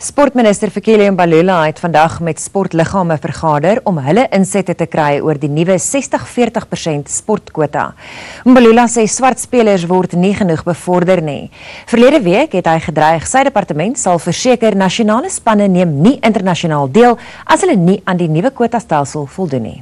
Sportminister Fikile Mbalula het vandag met sportliggame vergader om hulle insette te kry oor die nuwe 60-40% sportkwota. Mbalula sê swart spelers word nie genoeg bevorder nie. Verlede week het hy gedreig sy departement sal verseker nasionale spanne neem nie internasionaal deel as hulle nie aan die nuwe kwotastelsel voldoen nie.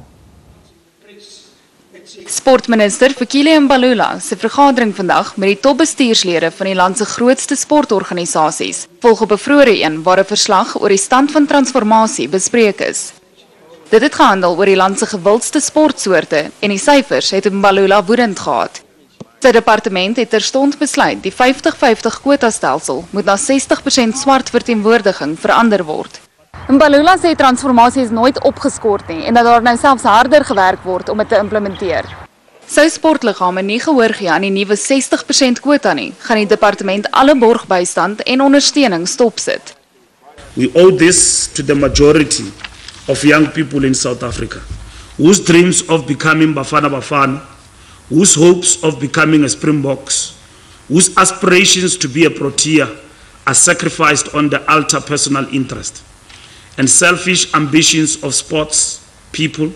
Sportminister Fikile Mbalula se vergadering vandag met die topbestuurslede van die land se grootste sportorganisasies volg op 'n vroeëre een waar 'n verslag oor die stand van transformasie bespreek is. Dit het gehandel oor die land se gewildste sportsoorte en die syfers het Mbalula woedend gehad. Sy departement het terstond besluit die 50-50 kwotastelsel moet na 60% swart verteenwoordiging verander word. Mbalula sê transformasie is nooit opgeskort nie en dat daar nou selfs harder gewerk word om dit te implementeer. Sou sportliggame nie gehoor gee aan die nuwe 60% kwota nie, gaan die departement alle borgbystand en ondersteuning stopsit. We owe this to the majority of young people in South Africa, whose dreams of becoming Bafana Bafana, whose hopes of becoming a Springboks, whose aspirations to be a Protea are sacrificed on the altar of personal interest and selfish ambitions of sports, people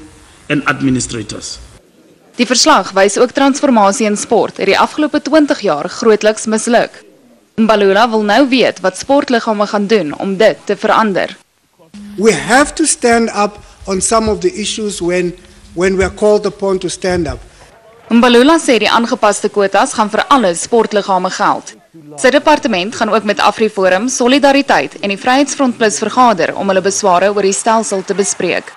and administrators. Die verslag wys ook transformasie in sport het die afgelope 20 jaar grootliks misluk. Mbalula wil nou weet wat sportliggame gaan doen om dit te verander. We have to stand up on some of the issues when we are called upon to stand up. Mbalula sê die aangepaste kwotas gaan vir alle sportliggame geld. Sy departement gaan ook met AfriForum, Solidariteit en die Vryheidsfront Plus vergader om hulle besware oor die stelsel te bespreek.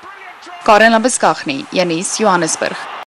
Karen Labeskagni, Janice, Johannesburg.